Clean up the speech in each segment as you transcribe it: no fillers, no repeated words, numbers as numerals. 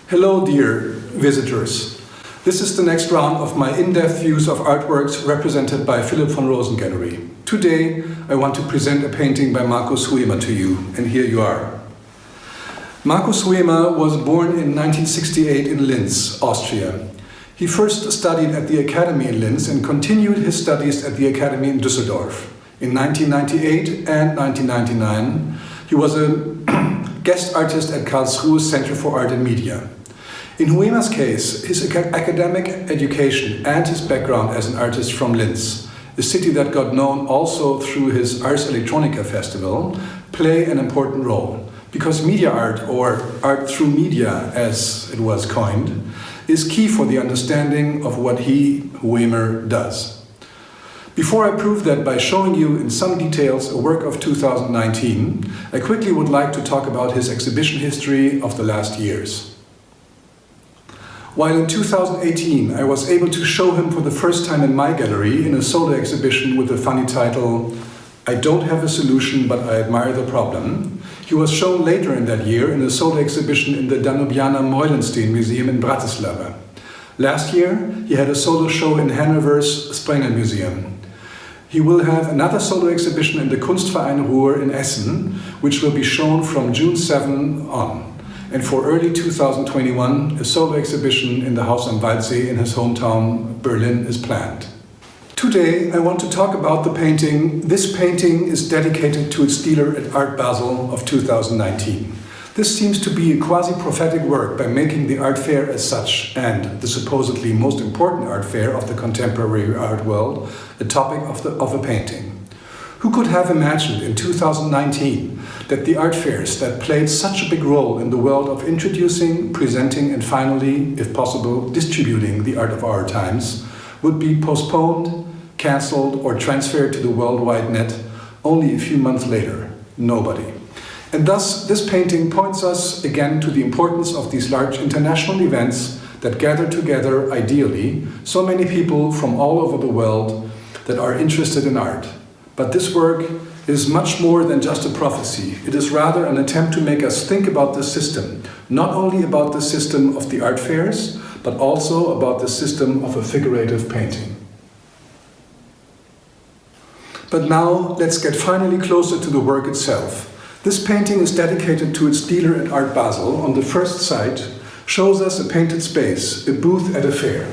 Hello, dear visitors. This is the next round of my in-depth views of artworks represented by Philipp von Rosen Gallery. Today, I want to present a painting by Markus Huemer to you, and here you are. Markus Huemer was born in 1968 in Linz, Austria. He first studied at the Academy in Linz and continued his studies at the Academy in Düsseldorf. In 1998 and 1999, he was a guest artist at Karlsruhe Center for Art and Media. In Huemer's case, his academic education and his background as an artist from Linz, a city that got known also through his Ars Electronica festival, play an important role. Because media art, or art through media as it was coined, is key for the understanding of what he, Huemer, does. Before I prove that by showing you in some details a work of 2019, I quickly would like to talk about his exhibition history of the last years. While in 2018 I was able to show him for the first time in my gallery in a solo exhibition with the funny title, "I don't have a solution but I admire the problem," he was shown later in that year in a solo exhibition in the Danubiana Meulenstein Museum in Bratislava. Last year he had a solo show in Hanover's Sprenger Museum. He will have another solo exhibition in the Kunstverein Ruhr in Essen, which will be shown from June 7 on. And for early 2021, a solo exhibition in the Haus am Waldsee in his hometown, Berlin, is planned. Today, I want to talk about the painting. This painting is dedicated to its dealer at Art Basel of 2019. This seems to be a quasi-prophetic work by making the art fair as such, and the supposedly most important art fair of the contemporary art world, a topic of a painting. Who could have imagined in 2019 that the art fairs that played such a big role in the world of introducing, presenting, and finally, if possible, distributing the art of our times would be postponed, cancelled, or transferred to the worldwide net only a few months later? Nobody. And thus, this painting points us again to the importance of these large international events that gather together, ideally, so many people from all over the world that are interested in art. But this work is much more than just a prophecy. It is rather an attempt to make us think about the system, not only about the system of the art fairs, but also about the system of a figurative painting. But now, let's get finally closer to the work itself. This painting is dedicated to its dealer at Art Basel. On the first side, shows us a painted space, a booth at a fair.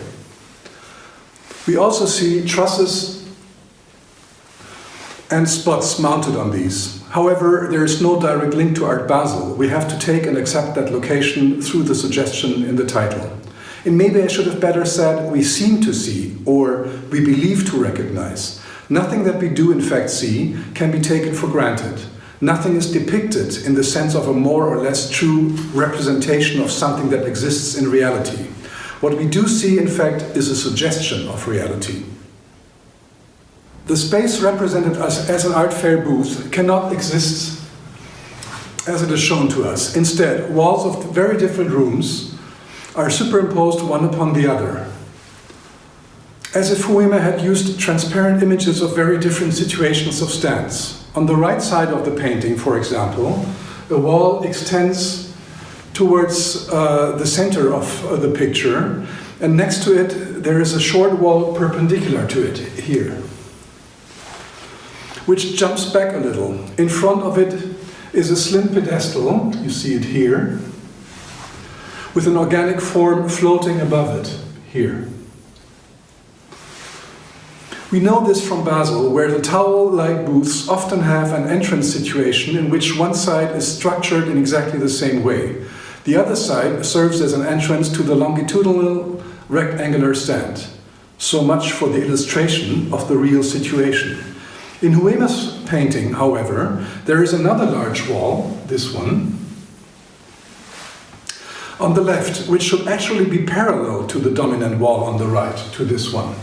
We also see trusses and spots mounted on these. However, there is no direct link to Art Basel. We have to take and accept that location through the suggestion in the title. And maybe I should have better said, we seem to see, or we believe to recognize. Nothing that we do in fact see can be taken for granted. Nothing is depicted in the sense of a more or less true representation of something that exists in reality. What we do see, in fact, is a suggestion of reality. The space represented as an art fair booth cannot exist as it is shown to us. Instead, walls of very different rooms are superimposed one upon the other, as if Huemer had used transparent images of very different situations of stands. On the right side of the painting, for example, a wall extends towards the center of the picture, and next to it there is a short wall perpendicular to it, here, which jumps back a little. In front of it is a slim pedestal, you see it here, with an organic form floating above it, here. We know this from Basel, where the towel-like booths often have an entrance situation in which one side is structured in exactly the same way. The other side serves as an entrance to the longitudinal rectangular stand. So much for the illustration of the real situation. In Huemer's painting, however, there is another large wall, this one, on the left, which should actually be parallel to the dominant wall on the right, to this one.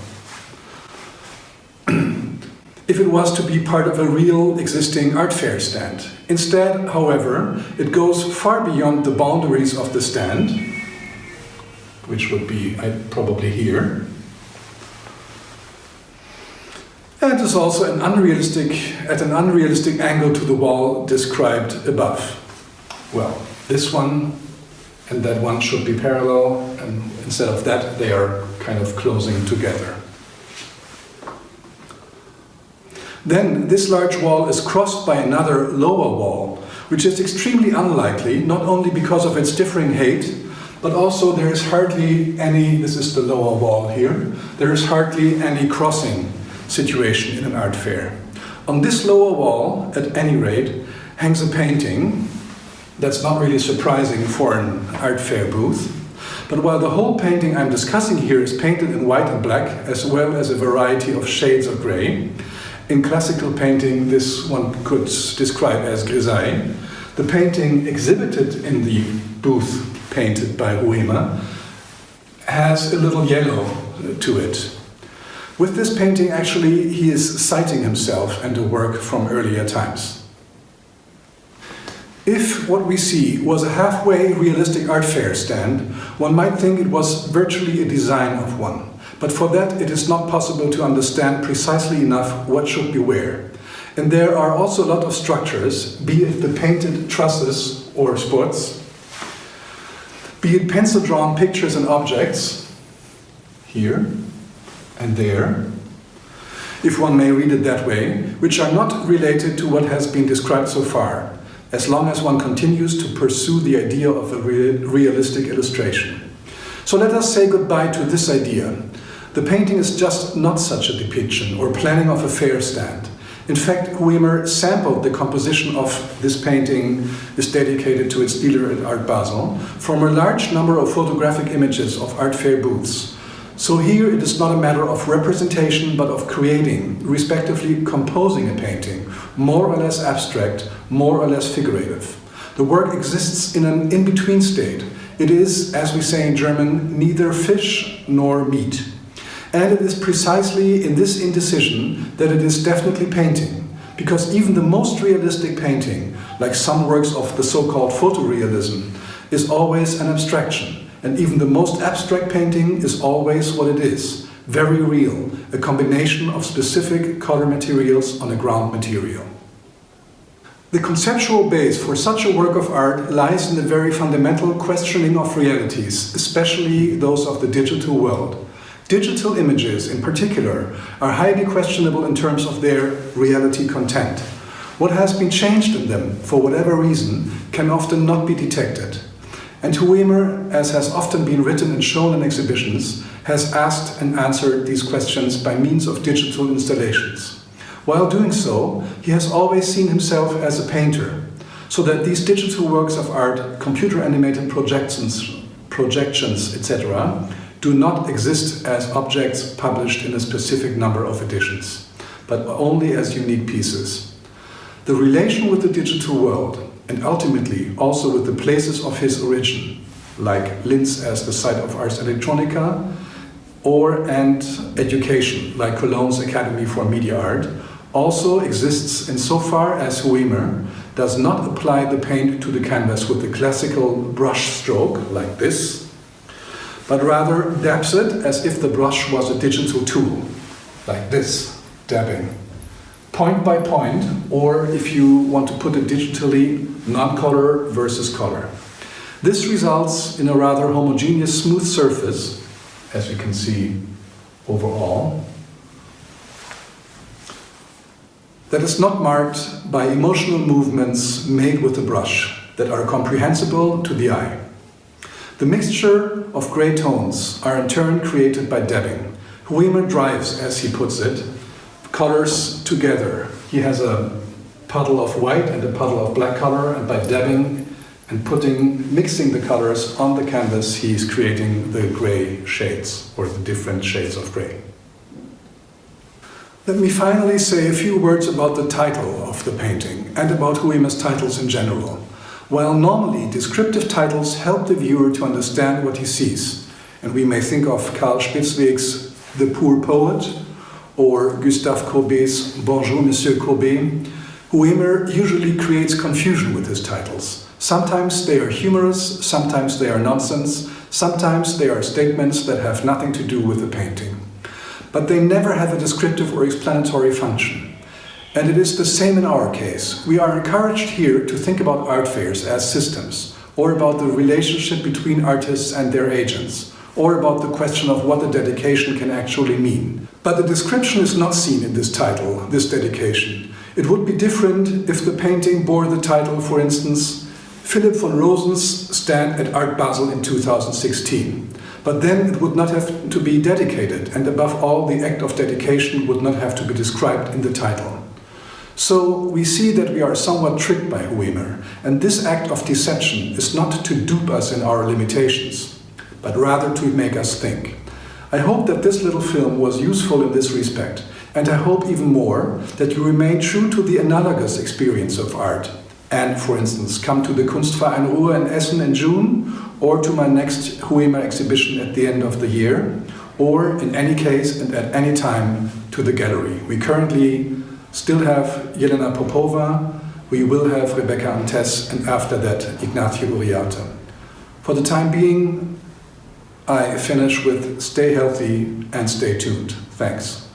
If it was to be part of a real existing art fair stand. Instead, however, it goes far beyond the boundaries of the stand, which would be probably here, and is also at an unrealistic angle to the wall described above. Well, this one and that one should be parallel, and instead of that, they are kind of closing together. Then this large wall is crossed by another lower wall, which is extremely unlikely, not only because of its differing height, but also there is hardly any, this is the lower wall here, there is hardly any crossing situation in an art fair. On this lower wall, at any rate, hangs a painting. That's not really surprising for an art fair booth. But while the whole painting I'm discussing here is painted in white and black, as well as a variety of shades of grey, in classical painting this one could describe as grisaille, the painting exhibited in the booth painted by Huemer has a little yellow to it. With this painting, actually, he is citing himself and a work from earlier times. If what we see was a halfway realistic art fair stand, one might think it was virtually a design of one. But for that, it is not possible to understand precisely enough what should be where. And there are also a lot of structures, be it the painted trusses or spots, be it pencil-drawn pictures and objects, here and there, if one may read it that way, which are not related to what has been described so far, as long as one continues to pursue the idea of a realistic illustration. So let us say goodbye to this idea. The painting is just not such a depiction or planning of a fair stand. In fact, Huemer sampled the composition of this painting is dedicated to its dealer at Art Basel from a large number of photographic images of art fair booths. So here it is not a matter of representation, but of creating, respectively composing a painting, more or less abstract, more or less figurative. The work exists in an in-between state. It is, as we say in German, neither fish nor meat. And it is precisely in this indecision that it is definitely painting, because even the most realistic painting, like some works of the so-called photorealism, is always an abstraction. And even the most abstract painting is always what it is, very real, a combination of specific color materials on a ground material. The conceptual base for such a work of art lies in the very fundamental questioning of realities, especially those of the digital world. Digital images, in particular, are highly questionable in terms of their reality content. What has been changed in them, for whatever reason, can often not be detected. And Huemer, as has often been written and shown in exhibitions, has asked and answered these questions by means of digital installations. While doing so, he has always seen himself as a painter, so that these digital works of art, computer-animated projections, etc., do not exist as objects published in a specific number of editions, but only as unique pieces. The relation with the digital world, and ultimately also with the places of his origin, like Linz as the site of Ars Electronica, and education, like Cologne's Academy for Media Art, also exists insofar as Huemer does not apply the paint to the canvas with the classical brush stroke, like this, but rather dabs it as if the brush was a digital tool, like this, dabbing. Point by point, or if you want to put it digitally, non-color versus color. This results in a rather homogeneous, smooth surface, as we can see overall, that is not marked by emotional movements made with the brush that are comprehensible to the eye. The mixture of gray tones are in turn created by dabbing. Huemer drives, as he puts it, colors together. He has a puddle of white and a puddle of black color, and by dabbing and mixing the colors on the canvas, he's creating the gray shades, or the different shades of gray. Let me finally say a few words about the title of the painting, and about Huemer's titles in general. While normally descriptive titles help the viewer to understand what he sees, and we may think of Karl Spitzweg's The Poor Poet, or Gustave Courbet's Bonjour, Monsieur Courbet, Huemer usually creates confusion with his titles. Sometimes they are humorous, sometimes they are nonsense, sometimes they are statements that have nothing to do with the painting. But they never have a descriptive or explanatory function. And it is the same in our case. We are encouraged here to think about art fairs as systems, or about the relationship between artists and their agents, or about the question of what a dedication can actually mean. But the description is not seen in this title, this dedication. It would be different if the painting bore the title, for instance, Philipp von Rosen's stand at Art Basel in 2016. But then it would not have to be dedicated, and above all, the act of dedication would not have to be described in the title. So we see that we are somewhat tricked by Huemer, and this act of deception is not to dupe us in our limitations, but rather to make us think. I hope that this little film was useful in this respect, and I hope even more that you remain true to the analogous experience of art, and, for instance, come to the Kunstverein Ruhr in Essen in June, or to my next Huemer exhibition at the end of the year, or in any case and at any time to the gallery. We currently still have Jelena Popova, we will have Rebecca Antes, and after that Ignacio Uriarte. For the time being, I finish with stay healthy and stay tuned. Thanks.